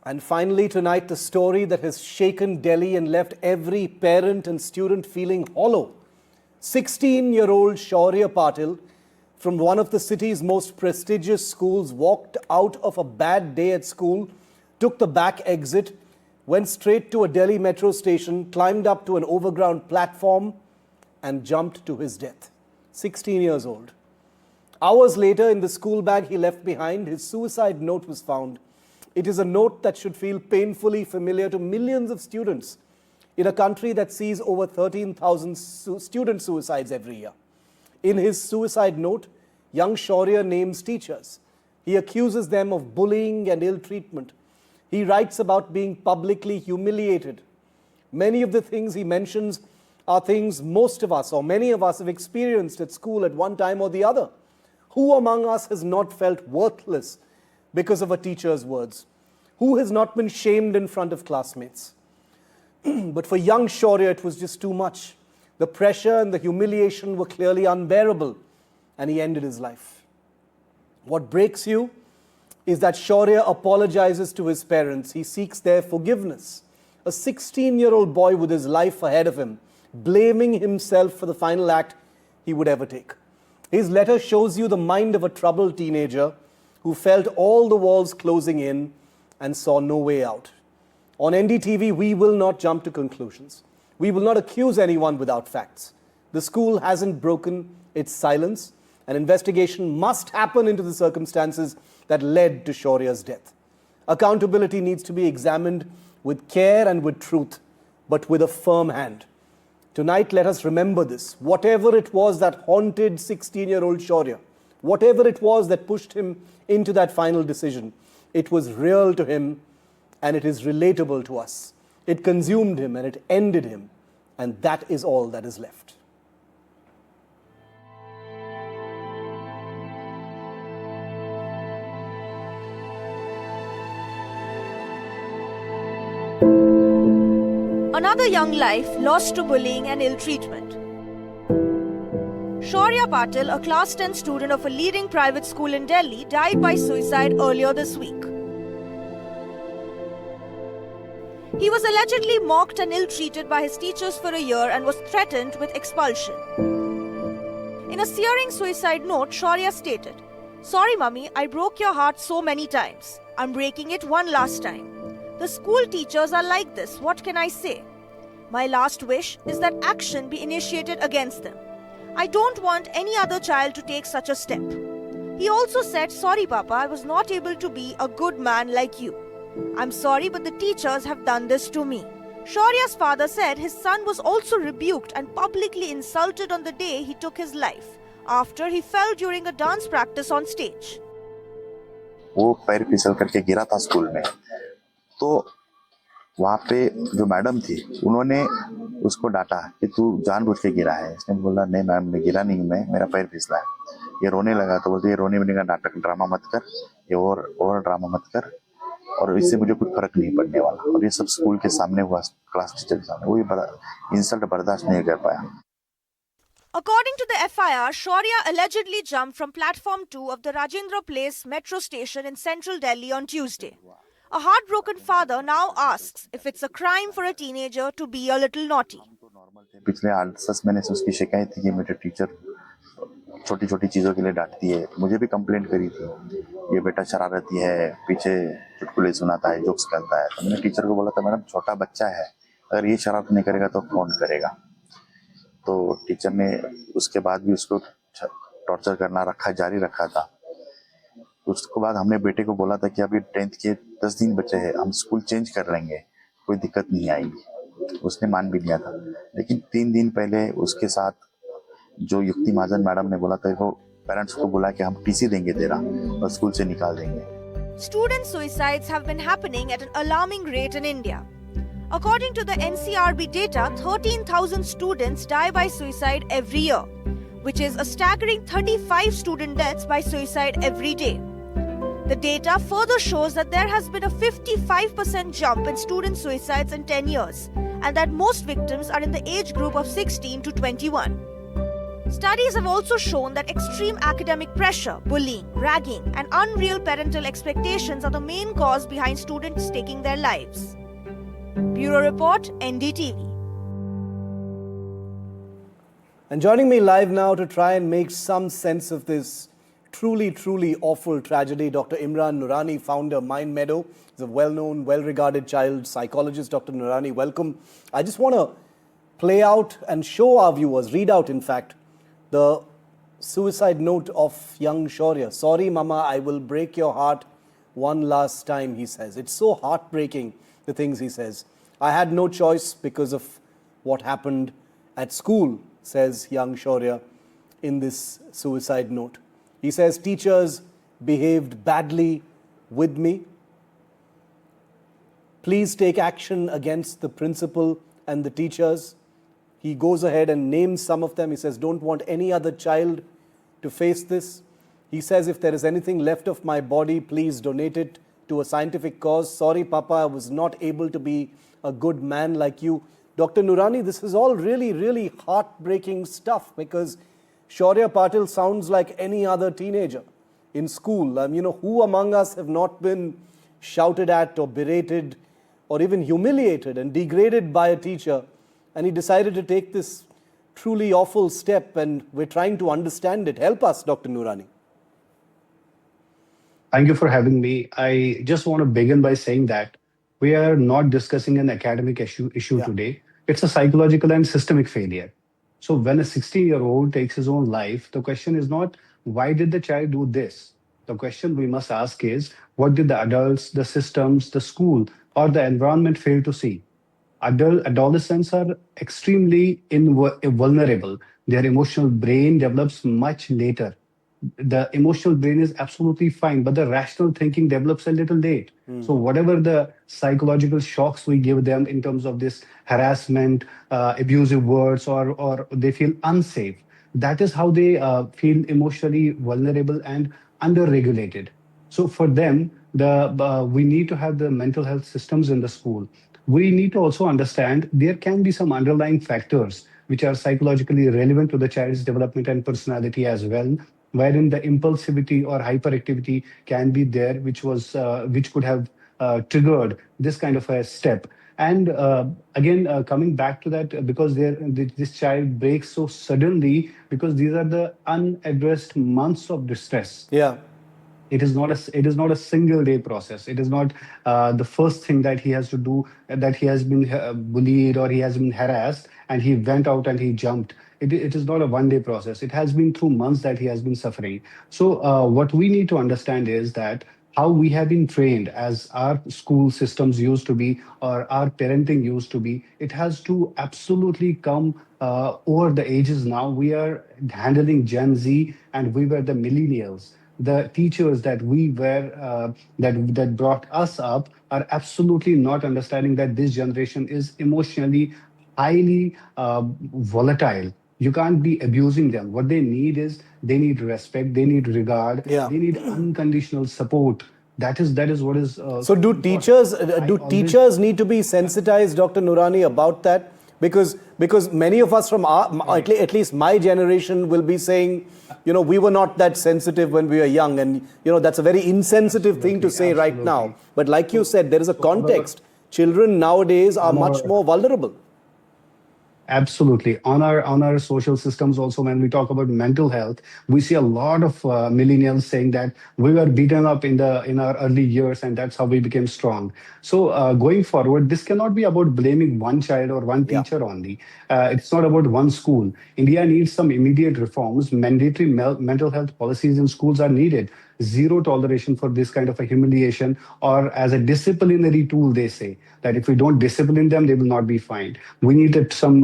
And finally tonight, the story that has shaken Delhi and left every parent and student feeling hollow. 16-year-old Shaurya Patil from one of the city's most prestigious schools walked out of a bad day at school, took the back exit, went straight to a Delhi metro station, climbed up to an overground platform and jumped to his death. 16 years old. Hours later, in the school bag he left behind, his suicide note was found. It is a note that should feel painfully familiar to millions of students in a country that sees over 13,000 student suicides every year. In his suicide note, young Shaurya names teachers. He accuses them of bullying and ill treatment. He writes about being publicly humiliated. Many of the things he mentions are things most of us or many of us have experienced at school at one time or the other. Who among us has not felt worthless because of a teacher's words? Who has not been shamed in front of classmates? But for young Shaurya, it was just too much. The pressure and the humiliation were clearly unbearable, and he ended his life. What breaks you is that Shaurya apologizes to his parents. He seeks their forgiveness. A 16-year-old boy with his life ahead of him, blaming himself for the final act he would ever take. His letter shows you the mind of a troubled teenager who felt all the walls closing in and saw no way out. On NDTV, we will not jump to conclusions. We will not accuse anyone without facts. The school hasn't broken its silence. An investigation must happen into the circumstances that led to Shaurya's death. Accountability needs to be examined with care and with truth, but with a firm hand. Tonight, let us remember this. Whatever it was that haunted 16-year-old Shaurya, whatever it was that pushed him into that final decision, it was real to him and it is relatable to us. It consumed him and it ended him, and that is all that is left. Another young life lost to bullying and ill treatment. Shaurya Patil, a class 10 student of a leading private school in Delhi, died by suicide earlier this week. He was allegedly mocked and ill-treated by his teachers for a year and was threatened with expulsion. In a searing suicide note, Shaurya stated, "Sorry mummy, I broke your heart so many times. I'm breaking it one last time. The school teachers are like this, what can I say? My last wish is that action be initiated against them. I don't want any other child to take such a step." He also said, "Sorry Papa, I was not able to be a good man like you. I'm sorry, but the teachers have done this to me." Shaurya's father said his son was also rebuked and publicly insulted on the day he took his life, after he fell during a dance practice on stage. वो पैर फिसल करके गिरा था school में, तो वहाँ पे जो मैडम थी उन्होंने उसको डांटा कि तू जानबूझ के गिरा है। इसने बोला नहीं मैम, मैं गिरा नहीं, मेरा पैर फिसला है। ये रोने लगा तो बोलते ये रोने में का नाटक ड्रामा मत कर, ये और ड्रामा मत कर, और इससे मुझे कुछ फर्क नहीं पड़ने वाला। और ये सब स्कूल के सामने हुआ, क्लास टीचर के सामने। वो ये इंसल्ट बर्दाश्त नहीं कर पाया। According to the FIR, Shaurya allegedly jumped from platform 2 of the Rajendra Place metro station in central Delhi on Tuesday. A heartbroken father now asks if it's a crime for a teenager to be a little naughty. पिछले 8-10 महीने से उसकी शिकायत थी कि मेरे teacher छोटी छोटी चीज़ों के लिए डांटती है। मुझे भी कंप्लेंट करी थी, ये बेटा शरारती है, पीछे चुटकुले सुनाता है, जोक्स करता है। तो मैंने टीचर को बोला था, मैडम छोटा बच्चा है, अगर ये शरारत नहीं करेगा तो कौन करेगा। तो टीचर ने उसके बाद भी उसको टॉर्चर करना जारी रखा था। उसके बाद हमने बेटे को बोला था कि अभी 10th के 10 दिन बचे हैं, हम स्कूल चेंज कर लेंगे, कोई दिक्कत नहीं आएगी। उसने मान भी लिया था, लेकिन 3 दिन पहले उसके साथ जो युक्ति महाजन मैडम ने बोला था, वो पेरेंट्स को बोला कि हम टीसी देंगे तेरा और स्कूल से निकाल देंगे। Student suicides have been happening at an alarming rate in India. According to the NCRB data, 13,000 students die by suicide every year, which is a staggering 35 student deaths by suicide every day. The data further shows that there has been a 55% jump in student suicides in 10 years, and that most victims are in the age group of 16 to 21. Studies have also shown that extreme academic pressure, bullying, ragging, and unreal parental expectations are the main cause behind students taking their lives. Bureau Report, NDTV. And joining me live now to try and make some sense of this truly, truly awful tragedy, Dr. Imran Noorani, founder Mind Meadow. He's a well-known, well-regarded child psychologist. Dr. Noorani, welcome. I just want to play out and show our viewers, read out in fact, the suicide note of young Shaurya. Sorry, Mama, I will break your heart one last time, he says. It's so heartbreaking, the things he says. I had no choice because of what happened at school, says young Shaurya in this suicide note. He says, teachers behaved badly with me. Please take action against the principal and the teachers. He goes ahead and names some of them. He says, don't want any other child to face this. He says, if there is anything left of my body, please donate it to a scientific cause. Sorry, Papa, I was not able to be a good man like you. Dr. Noorani, this is all really, really heartbreaking stuff because Shaurya Patil sounds like any other teenager in school. Who among us have not been shouted at or berated or even humiliated and degraded by a teacher? And he decided to take this truly awful step, and we're trying to understand it. Help us, Dr. Noorani. Thank you for having me. I just want to begin by saying that we are not discussing an academic issue today. It's a psychological and systemic failure. So when a 16-year-old takes his own life, the question is not, why did the child do this? The question we must ask is, what did the adults, the systems, the school, or the environment fail to see? Adolescents are extremely vulnerable. Their emotional brain develops much later. The emotional brain is absolutely fine, but the rational thinking develops a little late. So whatever the psychological shocks we give them in terms of this harassment, abusive words, or they feel unsafe, that is how they feel emotionally vulnerable and underregulated. So for them, we need to have the mental health systems in the school. We need to also understand there can be some underlying factors which are psychologically relevant to the child's development and personality as well, wherein the impulsivity or hyperactivity can be there, which could have triggered this kind of a step. And again, coming back to that, because this child breaks so suddenly, because these are the unaddressed months of distress. Yeah. It is not a single day process. It is not the first thing that he has to do, that he has been bullied or he has been harassed and he went out and he jumped. It is not a one day process. It has been through months that he has been suffering. So what we need to understand is that how we have been trained as our school systems used to be or our parenting used to be, it has to absolutely come over the ages now. We are handling Gen Z and we were the millennials. The teachers that we were that brought us up are absolutely not understanding that this generation is emotionally highly volatile. You can't be abusing them. What they need is they need respect, they need regard, Yeah. they need unconditional support. That is what is. So do teachers need to be sensitized, Dr. Noorani, about that? Because many of us from at least my generation will be saying, we were not that sensitive when we were young, and that's a very insensitive thing to say right now. But like you said, there is a context. Children nowadays are much more vulnerable. Absolutely. On our social systems also, when we talk about mental health, we see a lot of millennials saying that we were beaten up in our early years and that's how we became strong. So going forward, this cannot be about blaming one child or one teacher only. It's not about one school. India needs some immediate reforms. Mandatory mental health policies in schools are needed. Zero toleration for this kind of a humiliation, or as a disciplinary tool, they say that if we don't discipline them, they will not be fined. We needed some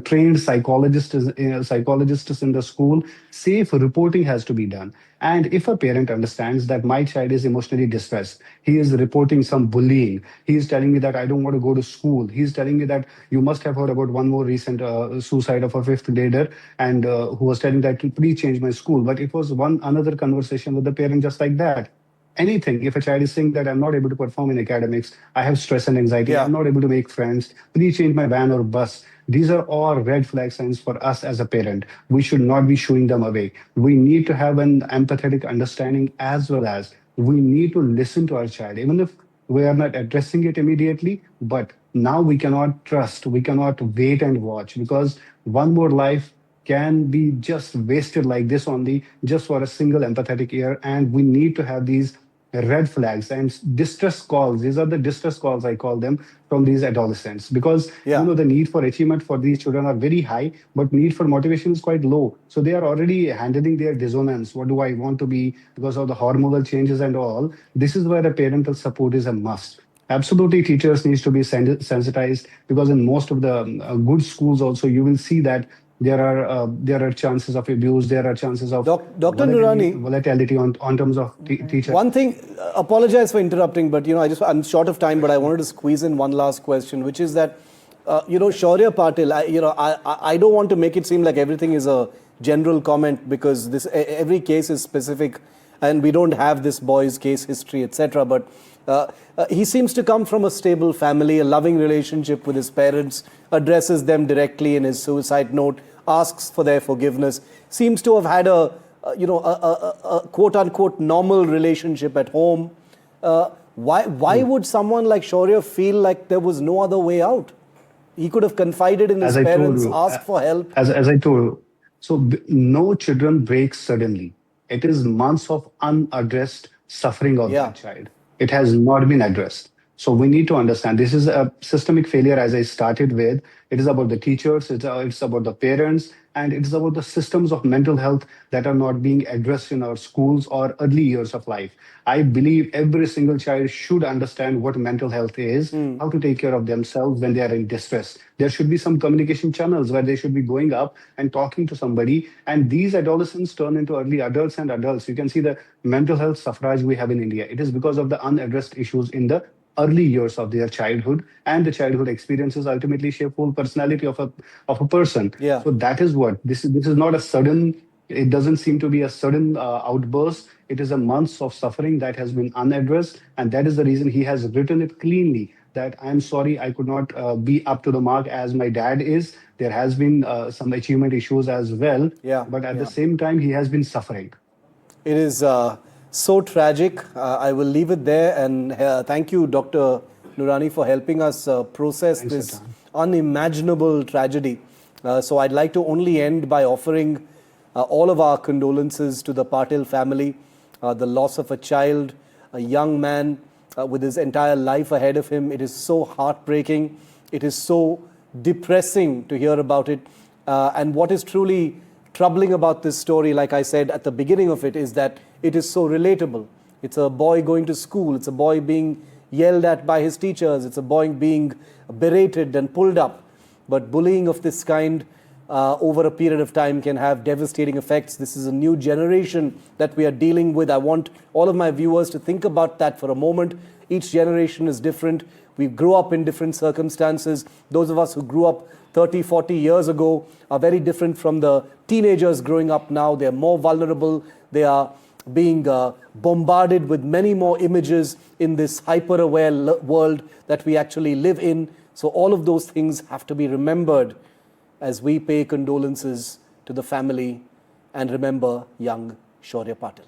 trained psychologists in the school. Safe reporting has to be done. And if a parent understands that my child is emotionally distressed, he is reporting some bullying, he is telling me that I don't want to go to school, he is telling me that you must have heard about one more recent suicide of a fifth grader, and who was telling that please change my school. But it was another conversation with the parent just like that. anything. If a child is saying that I'm not able to perform in academics, I have stress and anxiety, Yeah. I'm not able to make friends, please change my van or bus. These are all red flag signs for us as a parent. We should not be shooing them away. We need to have an empathetic understanding, as well as we need to listen to our child, even if we are not addressing it immediately. But now we cannot trust, we cannot wait and watch, because one more life can be just wasted like this only, just for a single empathetic ear. And we need to have these red flags and distress calls. These are the distress calls, I call them, from these adolescents, because Yeah. the need for achievement for these children are very high, but need for motivation is quite low. So they are already handling their dissonance. What do I want to be, because of the hormonal changes and all. This is where a parental support is a must. Absolutely, teachers needs to be sensitized, because in most of the good schools also you will see that there are chances of abuse, there are chances of Dr. Noorani, volatility on terms of teacher. one thing, apologize for interrupting, but I'm short of time, but I wanted to squeeze in one last question, which is that Shaurya Patil, I don't want to make it seem like everything is a general comment, because every case is specific, and we don't have this boy's case history, etc. But he seems to come from a stable family, a loving relationship with his parents, addresses them directly in his suicide note, asks for their forgiveness, seems to have had a quote-unquote normal relationship at home. Why would someone like Shaurya feel like there was no other way out? He could have confided in his As I told parents, you, asked for help. as I told you, so no children break suddenly. It is months of unaddressed suffering of Yeah. that child. It has not been addressed. So we need to understand this is a systemic failure, as I started with. It is about the teachers, it's about the parents, and it is about the systems of mental health that are not being addressed in our schools or early years of life. I believe every single child should understand what mental health is, how to take care of themselves when they are in distress. There should be some communication channels where they should be going up and talking to somebody. And these adolescents turn into early adults and adults. You can see the mental health suffrage we have in India. It is because of the unaddressed issues in the early years of their childhood, and the childhood experiences ultimately shape whole personality of a person. Yeah. So that is what this is not a sudden. It doesn't seem to be a sudden outburst. It is a months of suffering that has been unaddressed, and that is the reason he has written it cleanly that I'm sorry I could not be up to the mark as my dad is. There has been some achievement issues as well, Yeah, but at yeah. the same time he has been suffering. It is so tragic. I will leave it there, and thank you, Dr. Noorani, for helping us process Thanks, this Satan. unimaginable tragedy. So I'd like to only end by offering all of our condolences to the Patil family, the loss of a child, a young man with his entire life ahead of him. It is so heartbreaking. It is so depressing to hear about it. And what is truly troubling about this story, like I said at the beginning of it, is that it is so relatable. It's a boy going to school. It's a boy being yelled at by his teachers. It's a boy being berated and pulled up. But bullying of this kind over a period of time can have devastating effects. This is a new generation that we are dealing with. I want all of my viewers to think about that for a moment. Each generation is different. We grew up in different circumstances. Those of us who grew up 30, 40 years ago are very different from the teenagers growing up now. They're more vulnerable. They are being bombarded with many more images in this hyper-aware world that we actually live in. So all of those things have to be remembered as we pay condolences to the family and remember young Shaurya Patil.